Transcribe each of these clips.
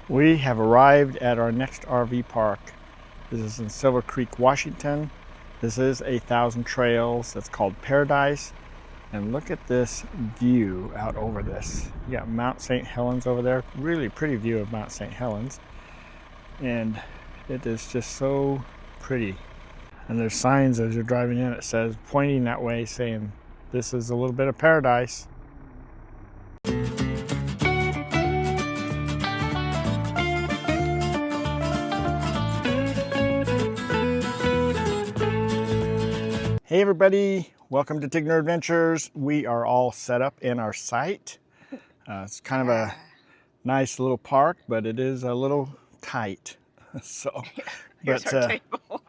We have arrived at our next RV park. This is in Silver Creek, Washington. This is 1,000 Trails. It's called Paradise. And look at this view out over this. You got Mount St. Helens over there. Really pretty view of Mount St. Helens. And it is just so pretty. And there's signs as you're driving in, it says, pointing that way, saying, this is a little bit of paradise. Hey everybody, welcome to Tigner Adventures. We are all set up in our site. It's kind of a nice little park, but it is a little tight. So, Here's our table.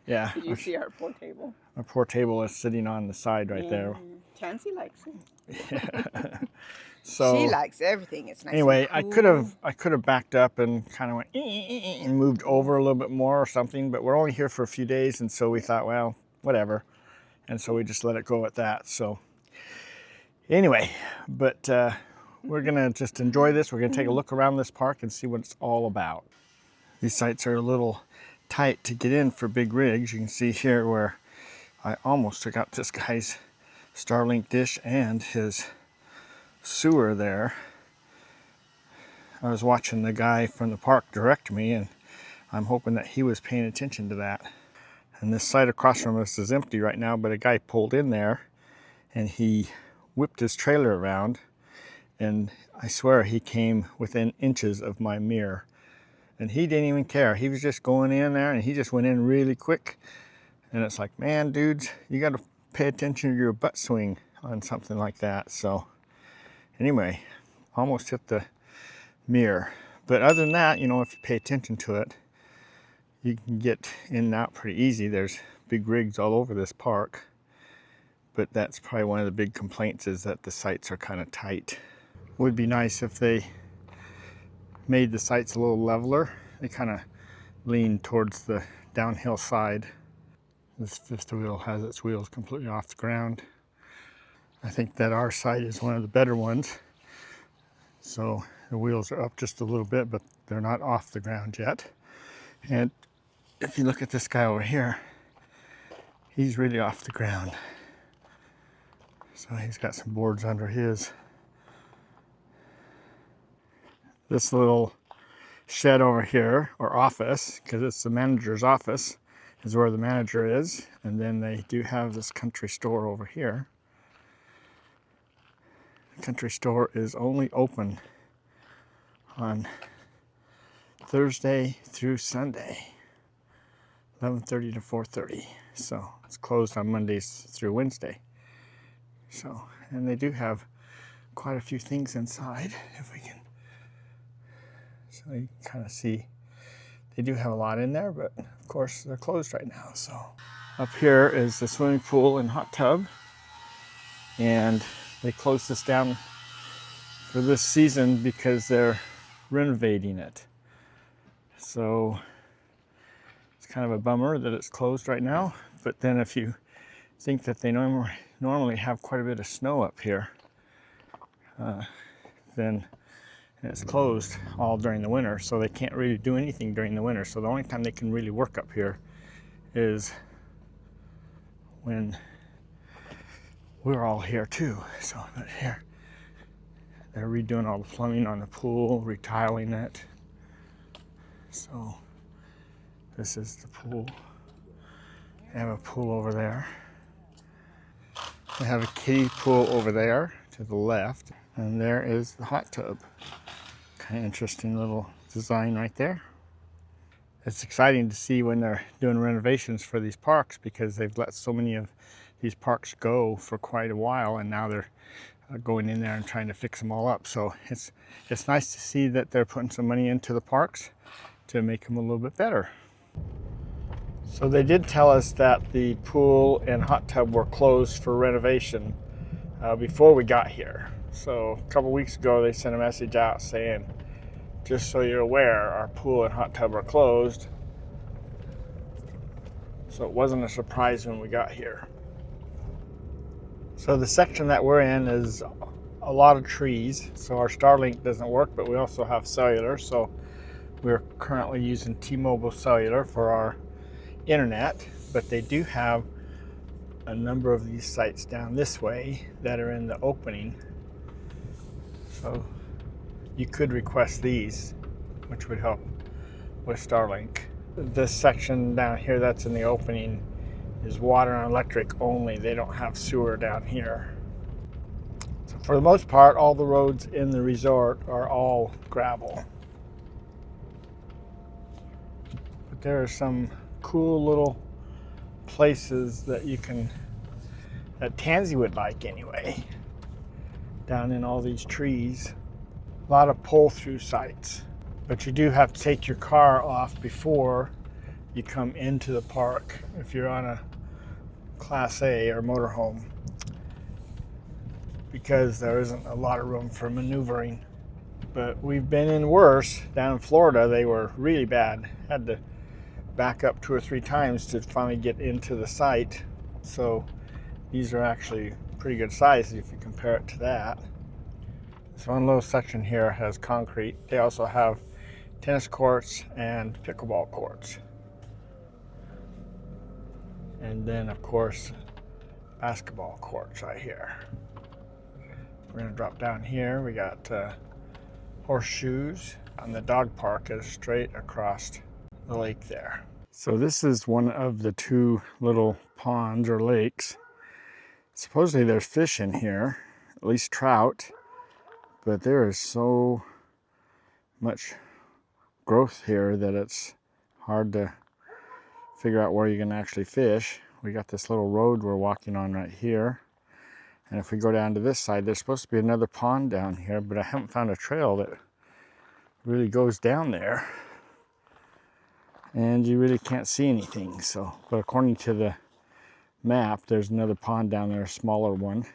Yeah. Did you see our poor table? Our poor table is sitting on the side right there. Chansey likes it. Yeah. So she likes everything. It's nice. Anyway, and cool. I could have backed up and kind of went and moved over a little bit more or something, but we're only here for a few days, and so we thought, well, whatever. And so we just let it go at that. So anyway, but we're gonna just enjoy this. We're gonna take a look around this park and see what it's all about. These sites are a little tight to get in for big rigs. You can see here where I almost took out this guy's STARLINK dish and his sewer there. I was watching the guy from the park direct me, and I'm hoping that he was paying attention to that. And this site across from us is empty right now, but a guy pulled in there and he whipped his trailer around, and I swear he came within inches of my mirror. And he didn't even care. He was just going in there, and he just went in really quick. And it's like, man, dudes, you got to pay attention to your butt swing on something like that. So anyway, almost hit the mirror. But other than that, you know, if you pay attention to it, you can get in and out pretty easy. There's big rigs all over this park, but that's probably one of the big complaints, is that the sites are kind of tight. Would be nice if they made the sites a little leveler. They kind of lean towards the downhill side. This fifth wheel has its wheels completely off the ground. I think that our site is one of the better ones. So the wheels are up just a little bit, but they're not off the ground yet. And if you look at this guy over here, he's really off the ground. So he's got some boards under his. This little shed over here, or office, because it's the manager's office, is where the manager is. And then they do have this country store over here. The country store is only open on Thursday through Sunday, 11:30 to 4:30. So it's closed on Mondays through Wednesday. So, and they do have quite a few things inside, if we can. So you can kind of see they do have a lot in there, but of course they're closed right now. So up here is the swimming pool and hot tub, and they closed this down for this season because they're renovating it. So it's kind of a bummer that it's closed right now, but then if you think that they normally have quite a bit of snow up here, then it's closed all during the winter, so they can't really do anything during the winter. So the only time they can really work up here is when we're all here too. So but here, they're redoing all the plumbing on the pool, retiling it. So this is the pool. They have a pool over there. They have a kiddie pool over there to the left. And there is the hot tub. Kind of interesting little design right there. It's exciting to see when they're doing renovations for these parks, because they've let so many of these parks go for quite a while, and now they're going in there and trying to fix them all up. So it's nice to see that they're putting some money into the parks to make them a little bit better. So they did tell us that the pool and hot tub were closed for renovation before we got here. So a couple weeks ago they sent a message out saying, just so you're aware, our pool and hot tub are closed. So it wasn't a surprise when we got here. So the section that we're in is a lot of trees, so our STARLINK doesn't work, but we also have cellular, so We're currently using T-Mobile Cellular for our internet, but they do have a number of these sites down this way that are in the opening. So you could request these, which would help with STARLINK. This section down here that's in the opening is water and electric only. They don't have sewer down here. So for the most part, all the roads in the resort are all gravel. But there are some cool little places that that Tansy would like anyway, down in all these trees. A lot of pull-through sites, but you do have to take your car off before you come into the park if you're on a Class A or motorhome, because there isn't a lot of room for maneuvering. But we've been in worse. Down in Florida, they were really bad. Had to back up 2 or 3 times to finally get into the site. So these are actually pretty good size if you compare it to that. This one little section here has concrete. They also have tennis courts and pickleball courts. And then, of course, basketball courts right here. We're going to drop down here. We got horseshoes, and the dog park is straight across the lake there. So this is one of the 2 little ponds or lakes. Supposedly there's fish in here, at least trout, but there is so much growth here that it's hard to figure out where you can actually fish. We got this little road we're walking on right here, and if we go down to this side, there's supposed to be another pond down here, but I haven't found a trail that really goes down there, and you really can't see anything. So, but according to the map, there's another pond down there, a smaller one.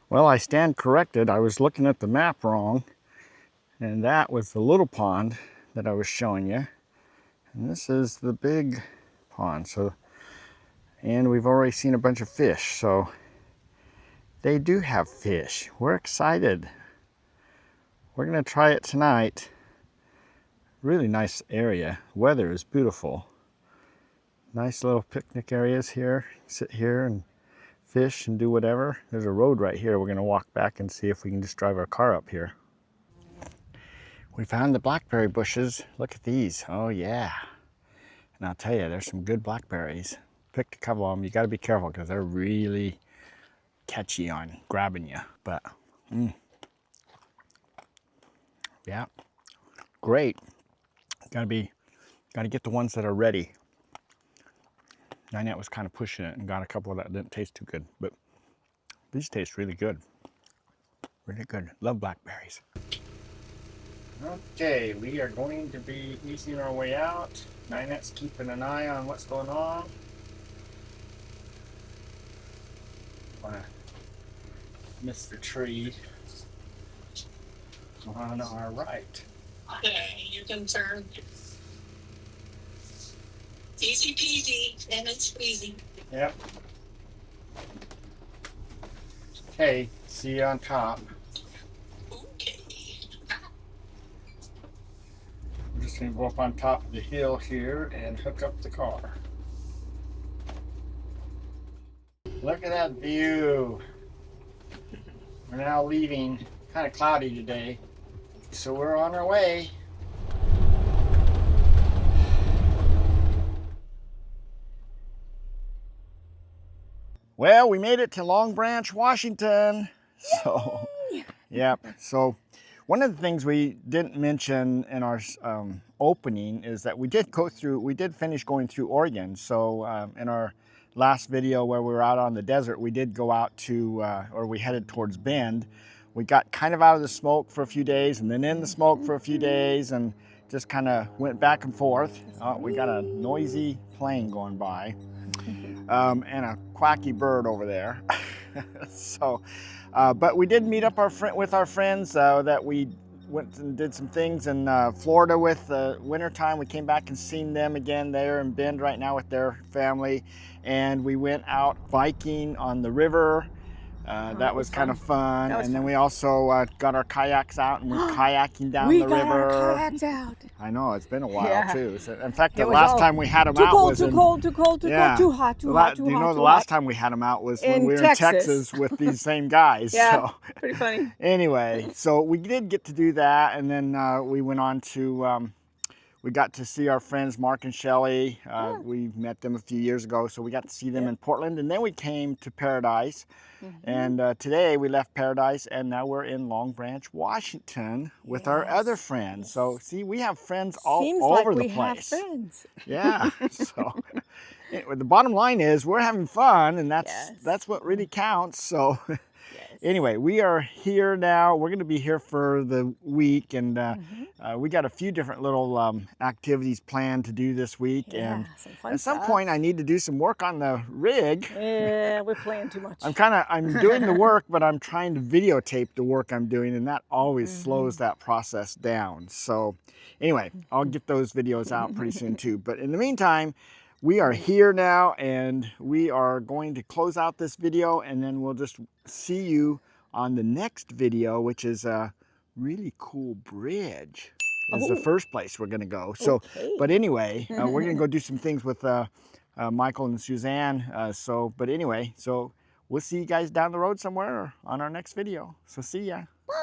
Well, I stand corrected. I was looking at the map wrong, and that was the little pond that I was showing you, and this is the big pond. So, and we've already seen a bunch of fish, so they do have fish. We're excited. We're gonna try it tonight. Really nice area. Weather is beautiful. Nice little picnic areas here. Sit here and fish and do whatever. There's a road right here. We're gonna walk back and see if we can just drive our car up here. We found the blackberry bushes. Look at these. Oh yeah. And I'll tell you, there's some good blackberries. Picked a couple of them. You got to be careful because they're really catchy on grabbing you. But yeah, great. Got to get the ones that are ready. Nanette was kind of pushing it and got a couple of that didn't taste too good, but these taste really good. Really good. Love blackberries. Okay, we are going to be easing our way out. Nanette's keeping an eye on what's going on. Want to miss the tree on our right. Okay, you can turn. Easy peasy, lemon squeezy. Yep. Okay, see you on top. Okay. We're just going to go up on top of the hill here and hook up the car. Look at that view. We're now leaving. Kind of cloudy today, so we're on our way. Well, we made it to Long Branch, Washington. So, yeah. So, one of the things we didn't mention in our opening is that we did finish going through Oregon. So, in our last video where we were out on the desert, we did go out to, or we headed towards Bend. We got kind of out of the smoke for a few days and then in the smoke for a few days and just kind of went back and forth. We got a noisy plane going by and a quacky bird over there. So, but we did meet up with our friends that we went and did some things in Florida with wintertime. We came back and seen them again there in Bend right now with their family. And we went out biking on the river. That was kind of fun. That was And then fun. we also got our kayaks out and went kayaking down We the got river. our kayaks out. I know, it's been a while Yeah. too. So, in fact, the It was last all time we had them Too out cold, was too in, cold, too cold, too yeah. cold, too hot, too the hot, too you hot, know, too the last hot. time we had them out was when In we were Texas. in Texas with these same guys. Yeah, So pretty funny. anyway, so we did get to do that, and then we went on to we got to see our friends Mark and Shelley. We met them a few years ago, so we got to see them in Portland, and then we came to Paradise. And today we left Paradise, and now we're in Long Branch, Washington with our other friends. So see, we have friends all Seems over like the we have place. friends. Yeah. So anyway, the bottom line is we're having fun, and that's what really counts. So anyway, we are here now. We're going to be here for the week, and we got a few different little activities planned to do this week. Yeah, And some fun at some stuff. point, I need to do some work on the rig. Yeah, we're playing too much. I'm doing the work, but I'm trying to videotape the work I'm doing, and that always slows that process down. So anyway, I'll get those videos out pretty soon too. But in the meantime, we are here now, and we are going to close out this video, and then we'll just see you on the next video, which is a really cool bridge. Is the first place we're going to go. So, but anyway, we're going to go do some things with Michael and Suzanne. But anyway, so we'll see you guys down the road somewhere or on our next video. So see ya. Bye.